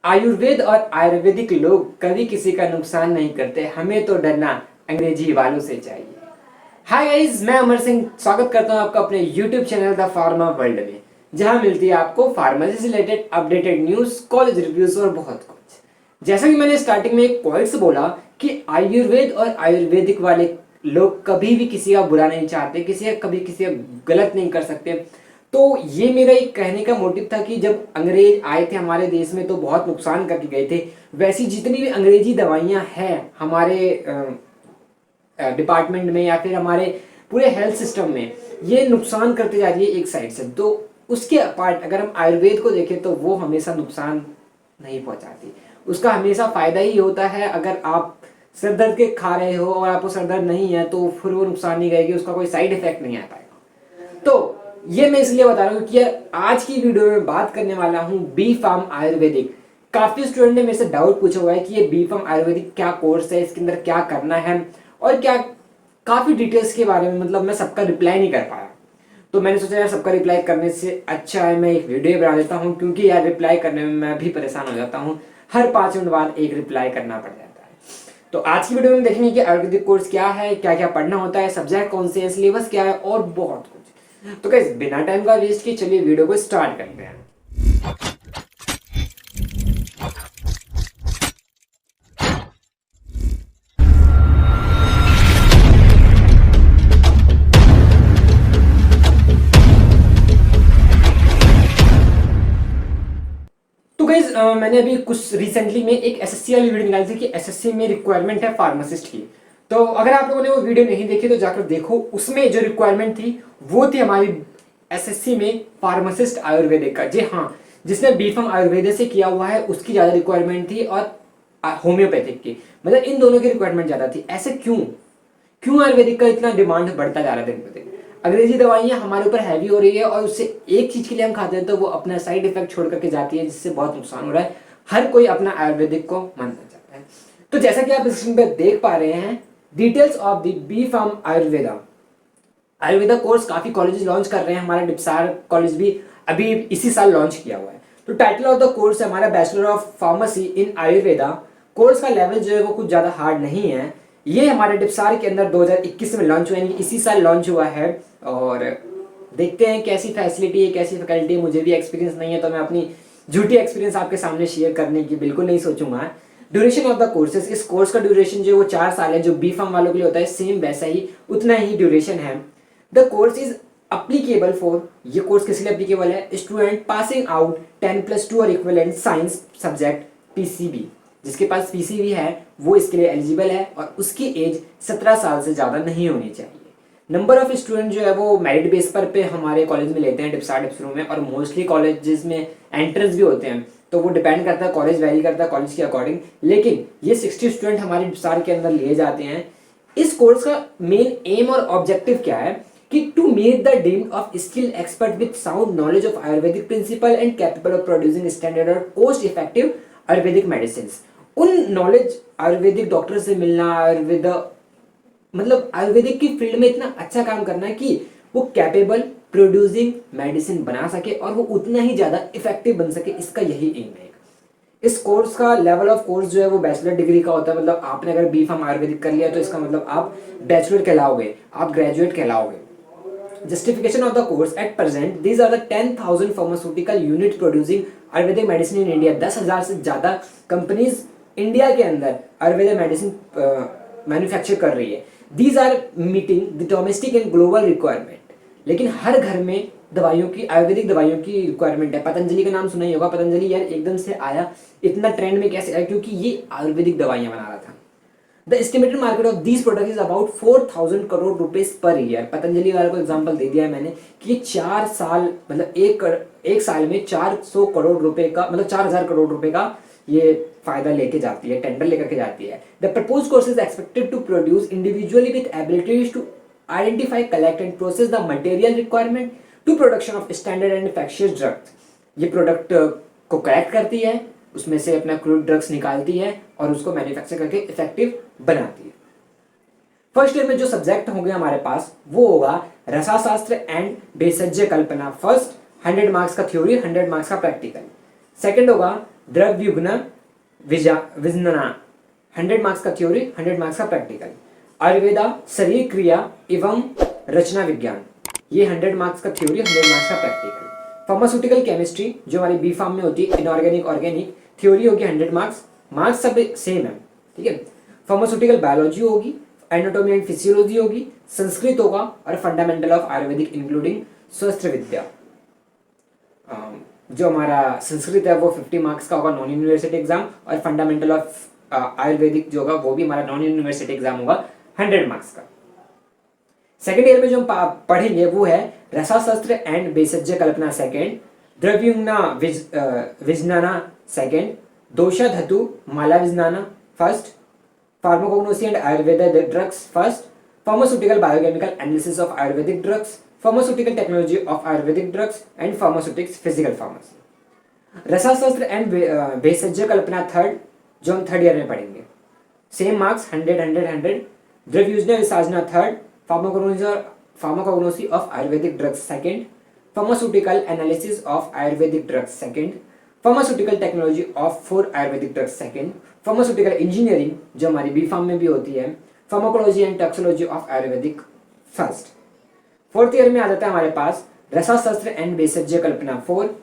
आयुर्वेद और आयुर्वेदिक लोग कभी किसी का नुकसान नहीं करते, हमें तो डरना अंग्रेजी वालों से चाहिए। हाय गाइस, मैं अमर सिंह स्वागत करता हूं आपका अपने YouTube channel the pharma world में, जहां मिलती है आपको फार्मेसी से related updated news, college reviews और बहुत कुछ। जैसा कि मैंने स्टार्टिंग में एक पॉइंट से बोला कि आयुर्वेद और आयुर्वेदिक वाले लोग कभी भी किसी का बुरा नहीं चाहते, किसी का कभी किसी का गलत नहीं कर सकते। तो ये मेरा एक कहने का मोटिव था कि जब अंग्रेज आए थे हमारे देश में तो बहुत नुकसान करके गए थे। वैसी जितनी भी अंग्रेजी दवाइयाँ हैं हमारे डिपार्टमेंट में या फिर हमारे पूरे हेल्थ सिस्टम में, ये नुकसान करते जा रही है एक साइड से। तो उसके अपार्ट अगर हम आयुर्वेद को देखें तो वो हमेशा नुकसान नहीं पहुंचाती, उसका हमेशा फायदा ही होता है। अगर आप सर दर्द के खा रहे हो और आपको सर दर्द नहीं है तो फिर वो नुकसान नहीं करेगी, उसका कोई साइड इफेक्ट नहीं आ पाएगा। तो ये मैं इसलिए बता रहा हूँ कि यार आज की वीडियो में बात करने वाला हूँ बी फार्म आयुर्वेदिक। काफी स्टूडेंट ने मेरे से डाउट पूछा हुआ है कि ये बी फार्म आयुर्वेदिक क्या कोर्स है, इसके अंदर क्या करना है और क्या, काफी डिटेल्स के बारे में मतलब मैं सबका रिप्लाई नहीं कर पाया। तो मैंने सोचा यार सबका रिप्लाई करने से अच्छा है मैं एक वीडियो बना देता हूँ, क्योंकि यार रिप्लाई करने में मैं भी परेशान हो जाता हूँ, हर 5 मिनट बाद एक रिप्लाई करना पड़ जाता है। तो आज की वीडियो में देखेंगे कि आयुर्वेदिक कोर्स क्या है, क्या क्या पढ़ना होता है, सब्जेक्ट कौन से हैं, सिलेबस क्या है और बहुत कुछ। तो गाइस बिना टाइम का वेस्ट किए चलिए वीडियो को स्टार्ट करते हैं। तो गाइज मैंने अभी कुछ रिसेंटली में एक एसएससी वाली वीडियो निकाली थी कि एसएससी में रिक्वायरमेंट है फार्मासिस्ट की। तो अगर आप लोगों ने वो वीडियो नहीं देखी तो जाकर देखो, उसमें जो रिक्वायरमेंट थी वो थी हमारी एसएससी में फार्मासिस्ट आयुर्वेदिक का। जी हाँ, जिसने बी फार्म आयुर्वेद से किया हुआ है उसकी ज़्यादा रिक्वायरमेंट थी और होम्योपैथिक की, मतलब इन दोनों की रिक्वायरमेंट ज़्यादा थी। ऐसे क्यों क्यों आयुर्वेदिक का इतना डिमांड बढ़ता जा रहा है दिन ब दिन? अंग्रेजी दवाइयाँ हमारे ऊपर हैवी हो रही है और उससे एक चीज के लिए हम खाते हैं तो वो अपना साइड इफेक्ट छोड़ करके जाती है, जिससे बहुत नुकसान हो रहा है। हर कोई अपना आयुर्वेदिक को मानना चाहता है। तो जैसा कि आप स्क्रीन पर देख पा रहे हैं, details of the B pharm Ayurveda. Ayurveda course काफी कॉलेज लॉन्च कर रहे हैं, हमारा डिप्सार कॉलेज भी अभी इसी साल लॉन्च किया हुआ है। तो टाइटल ऑफ द कोर्स है हमारा bachelor of pharmacy in Ayurveda. Course का लेवल जो है वो कुछ ज्यादा हार्ड नहीं है। ये हमारे डिप्सार के अंदर 2021 में लॉन्च हुआ है, इसी साल लॉन्च हुआ है। और देखते हैं कैसी फैसिलिटी है, कैसी फैकल्टी है। मुझे भी एक्सपीरियंस नहीं है तो मैं अपनी झूठी एक्सपीरियंस आपके सामने शेयर करने की बिल्कुल नहीं सोचूंगा। ड्यूरेशन ऑफ द कोर्सेज, इस कोर्स का ड्यूरेशन जो है वो 4 साल है, जो बी फार्म वालों के लिए होता है सेम वैसा ही उतना ही ड्यूरेशन है। The course is applicable for, ये कोर्स किस लिए अप्लीकेबल है? स्टूडेंट पासिंग आउट 10+2 और इक्विवेलेंट साइंस सब्जेक्ट पीसीबी। जिसके पास पीसीबी है वो इसके लिए एलिजिबल है और उसकी एज 17 साल से ज़्यादा नहीं होनी चाहिए। नंबर ऑफ स्टूडेंट जो है वो मेरिट बेस पर पे हमारे कॉलेज में लेते हैं डिप्सार डिप्सरू में, और मोस्टली कॉलेजेस में एंट्रेंस भी होते हैं। तो वो डिपेंड करता है, कॉलेज वेरी करता है कॉलेज के अकॉर्डिंग। लेकिन ये 60 स्टूडेंट हमारे डिप्सार के अंदर लिए जाते हैं। इस कोर्स का मेन एम और ऑब्जेक्टिव क्या है कि to make the deemed of skill expert with sound knowledge of Ayurvedic principle and capable of producing standard और कोस्ट इफेक्टिव आयुर्वेदिक मेडिसिन। उन नॉलेज आयुर्वेदिक डॉक्टर से मिलना, आयुर्वेद मतलब आयुर्वेदिक की फील्ड में इतना अच्छा काम करना है कि वो कैपेबल प्रोड्यूसिंग मेडिसिन बना सके और वो उतना ही ज्यादा इफेक्टिव बन सके, इसका यही एम है। इस कोर्स का लेवल ऑफ कोर्स जो है वो बैचलर डिग्री का होता है। मतलब आपने अगर बी फार्म आयुर्वेदिक कर लिया तो इसका मतलब आप बैचलर कहलाओगे, आप graduate कहलाओगे। Justification of the course at present, these are the 10,000 pharmaceutical unit producing Ayurvedic medicine in India. 10,000 से ज़्यादा कंपनीज इंडिया के अंदर आयुर्वेदिक मेडिसिन मैन्युफैक्चर कर रही है। These are meeting the domestic and global requirement. लेकिन हर घर में दवाइयों की, आयुर्वेदिक दवाइयों की रिक्वायरमेंट है। पतंजलि का नाम सुना ही होगा। पतंजलि यार एकदम से आया, इतना ट्रेंड में कैसे आया? क्योंकि ये आयुर्वेदिक दवाइयाँ बना रहा था। The estimated market of these products is about 4,000 crore rupees per year. Patanjali वाले को एग्जांपल दे दिया है मैंने कि ये 4 साल मतलब एक साल में 400 करोड़ रुपए का, मतलब 4,000 करोड़ रुपए का ये फायदा लेके जाती है, टेंडर लेकर के जाती है। The proposed course is expected to produce individually with abilities to identify, collect and process the material requirement to production of standard and infectious drugs. ये प्रोडक्ट को कलेक्ट करती है, उसमें से अपना क्रूड ड्रग्स निकालती है और उसको मैन्युफैक्चर करके इफेक्टिव बनाती है। फर्स्ट ईयर में जो सब्जेक्ट होंगे हमारे पास वो होगा रसाशास्त्र एंड भेषज कल्पना। फर्स्ट 100 मार्क्स का थ्योरी, 100 मार्क्स का प्रैक्टिकल। सेकंड होगा द्रव्युग्न विज्ञाना 100 मार्क्स का थ्योरी, 100 मार्क्स का प्रैक्टिकल। आयुर्वेदा शरीर क्रिया एवं रचना विज्ञान, ये 100 मार्क्स का थ्योरी, 100 मार्क्स का प्रैक्टिकल। फार्मास्यूटिकल केमिस्ट्री जो हमारी बी फार्म में होती है, इनऑर्गेनिक ऑर्गेनिक, थ्योरी होगी 100 मार्क्स, मार्क्स सब सेम है, ठीक है। फार्मास्यूटिकल बायोलॉजी होगी, एनाटॉमी एंड फिजियोलॉजी होगी, संस्कृत होगा और फंडामेंटल ऑफ आयुर्वेदिक इंक्लूडिंग स्वास्थ्य विद्या। जो हमारा संस्कृत है वो 50 मार्क्स का होगा, नॉन यूनिवर्सिटी एग्जाम, और फंडामेंटल ऑफ आयुर्वेदिक जो होगा वो भी हमारा नॉन यूनिवर्सिटी एग्जाम होगा 100 मार्क्स का। सेकेंड ईयर में जो हम पढ़ेंगे वो है रसाशास्त्र एंड भेषज कल्पना सेकेंड, द्रव्युग्न विज्ञाना सेकेंड, दोषा धातु माला विज्ञाना first, pharmacognosy and Ayurveda drugs first, pharmaceutical biochemical analysis of Ayurvedic drugs, pharmaceutical technology of Ayurvedic drugs and pharmaceutics physical pharmacy. रसाशास्त्र एंड भेषज कल्पना थर्ड, जो हम थर्ड ईयर में पढ़ेंगे, सेम मार्क्स 100 100 100। द्रव्युग्न विसाजना third, pharmacognosy of Ayurvedic drugs second, pharmaceutical analysis of Ayurvedic drugs second, pharmaceutical technology of for Ayurvedic drugs second, pharmaceutical engineering जो हमारी बी फार्म में भी होती है, pharmacology and toxicology of Ayurvedic first. Fourth year में आ जाता है हमारे पास रसाशास्त्र एंड भेषज कल्पना four,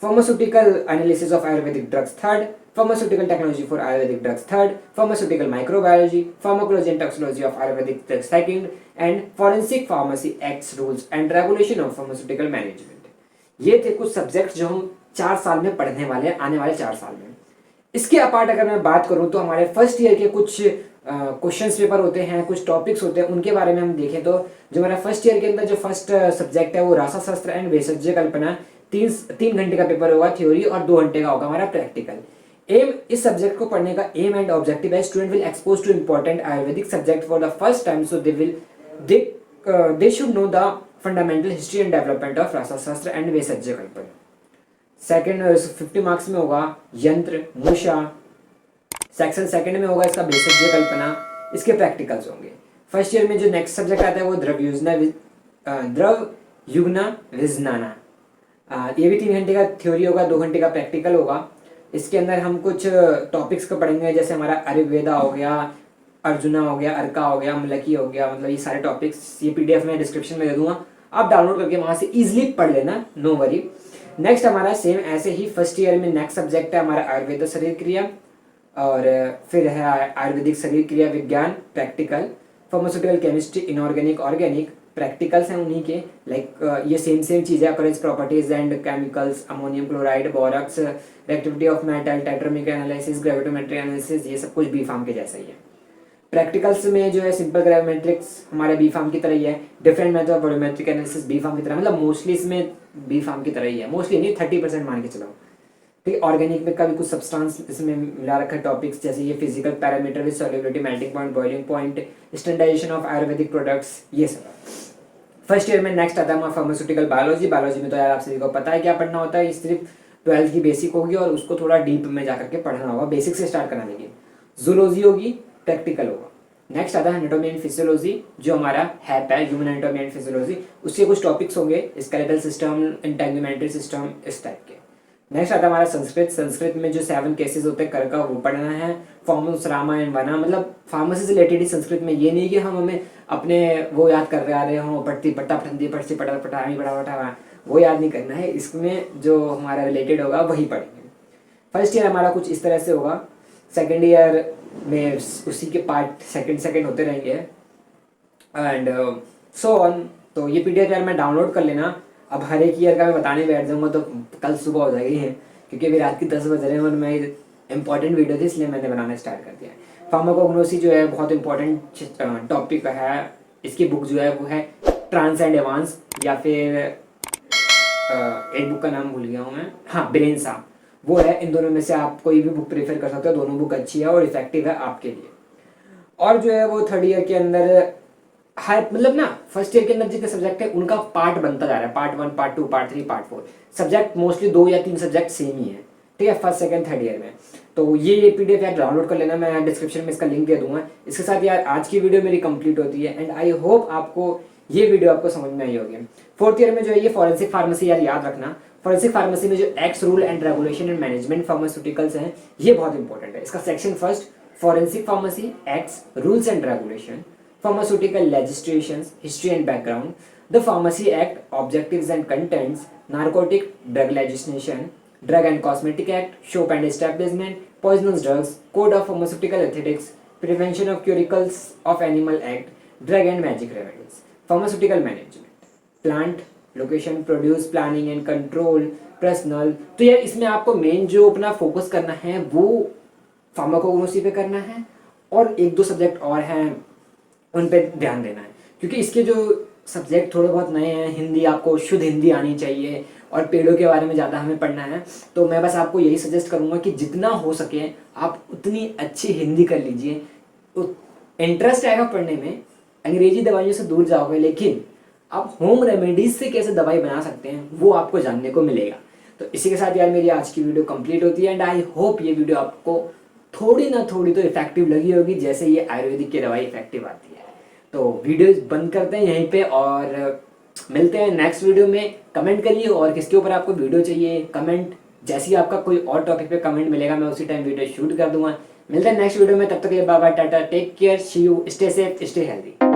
pharmaceutical analysis of Ayurvedic drugs third, pharmaceutical technology for Ayurvedic drugs third, pharmaceutical microbiology, pharmacology and toxicology of Ayurvedic drugs second, and forensic pharmacy acts rules and regulation of pharmaceutical management. ये थे कुछ सब्जेक्ट जो हम 4 साल में पढ़ने वाले हैं, आने वाले 4 साल में। इसके अपार्ट अगर मैं बात करूं तो हमारे फर्स्ट ईयर के कुछ क्वेश्चंस पेपर होते हैं, कुछ टॉपिक्स होते हैं, उनके बारे में हम देखें तो जो हमारा फर्स्ट ईयर के अंदर जो फर्स्ट सब्जेक्ट है वो रसाशास्त्र एंड भेषज कल्पना, 3 घंटे का पेपर होगा थ्योरी और 2 घंटे का होगा हमारा प्रैक्टिकल। एम, इस सब्जेक्ट को पढ़ने का एम एंड ऑब्जेक्टिव है student will expose to important Ayurvedic subject for the first time, so they should know the fundamental history and development of रसाशास्त्र एंड भेषज कल्पना। सेकंड 50 मार्क्स में होगा यंत्र मूषा, सेक्शन सेकंड में होगा इसका भेषज कल्पना, इसके प्रैक्टिकल्स होंगे। फर्स्ट ईयर में जो नेक्स्ट सब्जेक्ट आता है वो द्रव्युग्न विज्ञाना, ये भी 3 घंटे का थ्योरी होगा, 2 घंटे का प्रैक्टिकल होगा। इसके अंदर हम कुछ टॉपिक्स को पढ़ेंगे, जैसे हमारा आयुर्वेदा हो गया, अर्जुना हो गया, अर्का हो गया, मलकी हो गया, मतलब ये सारे टॉपिक्स, ये पीडीएफ में डिस्क्रिप्शन में दे दूंगा, आप डाउनलोड करके वहां से इजीली पढ़ लेना, नो वरी। नेक्स्ट हमारा सेम ऐसे ही फर्स्ट ईयर में नेक्स्ट सब्जेक्ट है हमारा आयुर्वेद शरीर क्रिया, और फिर है आयुर्वेदिक शरीर क्रिया विज्ञान practical, pharmaceutical chemistry inorganic organic practicals हैं उन्हीं के, लाइक ये सेम चीज़ है, occurrence properties and chemicals, ammonium chloride, borax, reactivity of metal, titrimetric analysis, gravitometry analysis, ये सब कुछ बी फार्म के जैसा ही है। प्रैक्टिकल्स में जो है सिंपल ग्रेविमेट्रिक्स हमारे बी फार्म की तरह ही है, different method of volumetric analysis B pharm की तरह, मतलब मोस्टली इसमें बी फार्म की तरह ही है, मोस्टली नहीं 30% मान के चलाओ, ठीक है। ऑर्गेनिक में कभी कुछ सब्सटेंस इसमें मिला रखा है टॉपिक्स, जैसे ये physical parameter with solubility, melting point, boiling point, standardization of Ayurvedic products, ये सब। फर्स्ट ईयर में नेक्स्ट आता है हमारा फार्मास्यूटिकल बायोलॉजी। बायोलॉजी में तो यार आप सभी को पता है क्या पढ़ना होता है, सिर्फ 12th की बेसिक होगी और उसको थोड़ा डीप में जाकर के पढ़ना होगा, बेसिक से स्टार्ट करना देंगे। जूलॉजी होगी, प्रैक्टिकल होगा। नेक्स्ट आता है एनाटॉमी एंड फिजियोलॉजी, जो हमारा हैप है, ह्यूमन एनाटॉमी एंड फिजियोलॉजी, उसके कुछ टॉपिक्स होंगे, स्केलेटल सिस्टम, इंटेगुमेंटरी सिस्टम, इस टाइप के। नेक्स्ट आता है हमारा संस्कृत। संस्कृत में जो 7 केसेस होते हैं कर का वो पढ़ना है, फॉर्म्स, रामायण, वना, मतलब फार्मेसी से रिलेटेड ही संस्कृत में, ये नहीं कि हम हमें अपने वो याद कर रहे हों, पढ़ती पट्टा पठंती पढ़ती पटा पटा पटा वो याद नहीं करना है, इसमें जो हमारा रिलेटेड होगा वही पढ़ेंगे। फर्स्ट ईयर हमारा कुछ इस तरह से होगा, सेकेंड ईयर में उसी के पार्ट सेकेंड होते रहेंगे एंड सो ऑन। तो ये पीडीएफ यार मैं डाउनलोड कर लेना, अब हर एक ईयर का मैं बताने बैठ जाऊंगा तो कल सुबह हो जाएगी है, क्योंकि अभी रात की 10 बज रहे हैं और मैं इंपॉर्टेंट वीडियो थी इसलिए मैंने बनाना स्टार्ट कर दिया है। फार्माकोग्नोसी जो है बहुत इंपॉर्टेंट टॉपिक है, इसकी बुक जो है वो है ट्रांस एंड एडवांस, या फिर एक बुक का नाम भूल गया हूँ मैं, हाँ ब्रेनसा, वो है। इन दोनों में से आप कोई भी बुक प्रेफर कर सकते हो, दोनों बुक अच्छी है और इफेक्टिव है आपके लिए। और जो है वो थर्ड ईयर के अंदर हाई, मतलब ना फर्स्ट ईयर के अंदर जितने सब्जेक्ट है उनका पार्ट बनता जा रहा है, part 1, part 2, part 3, part 4, subject mostly 2 या 3 सब्जेक्ट सेम ही है, ठीक है, फर्स्ट सेकंड थर्ड ईयर में। तो ये पीडीएफ यार डाउनलोड कर लेना, मैं डिस्क्रिप्शन में इसका लिंक दे दूंगा। इसके साथ यार आज की वीडियो मेरी कंप्लीट होती है एंड आई होप आपको ये वीडियो आपको समझ में आई होगी। फोर्थ ईयर में जो है ये फॉरेंसिक फार्मेसी, यार याद रखना, फॉरेंसिक फार्मेसी में जो acts, rule and regulation and management pharmaceuticals हैं, ये बहुत इंपॉर्टेंट है। इसका section first, forensic pharmacy, acts, rules and regulation, pharmaceutical legislations, history and background, the Pharmacy Act, objectives and contents, narcotic drug legislation, Drug and Cosmetic Act, shop and establishment, poisonous drugs, Code of Pharmaceutical Ethics, Prevention of Curicles of Animal Act, Drug and Magic Remedies, Pharmaceutical Management, Plant, Location, Produce, Planning and Control, Personal। तो यार इसमें आपको main जो अपना focus करना है वो pharmacognosy पे करना है, और एक दो सब्जेक्ट और हैं उन पे ध्यान देना है, क्योंकि इसके जो सब्जेक्ट थोड़े बहुत नए हैं। हिंदी आपको शुद्ध हिंदी आनी चाहिए और पेड़ों के बारे में ज़्यादा हमें पढ़ना है। तो मैं बस आपको यही सजेस्ट करूँगा कि जितना हो सके आप उतनी अच्छी हिंदी कर लीजिए, तो इंटरेस्ट आएगा पढ़ने में। अंग्रेजी दवाइयों से दूर जाओगे, लेकिन आप होम रेमेडीज से कैसे दवाई बना सकते हैं वो आपको जानने को मिलेगा। तो इसी के साथ यार मेरी आज की वीडियो कंप्लीट होती है, एंड आई होप ये वीडियो आपको थोड़ी ना थोड़ी तो इफेक्टिव लगी होगी, जैसे ये आयुर्वेदिक की दवाई इफेक्टिव आती है। तो वीडियो बंद करते हैं यहीं पे और मिलते हैं नेक्स्ट वीडियो में। कमेंट करिए और किसके ऊपर आपको वीडियो चाहिए, कमेंट जैसे ही आपका कोई और टॉपिक पे कमेंट मिलेगा मैं उसी टाइम वीडियो शूट कर दूंगा। मिलते हैं नेक्स्ट वीडियो में, तब तक के लिए bye bye, tata, take care, see you, stay safe, stay healthy.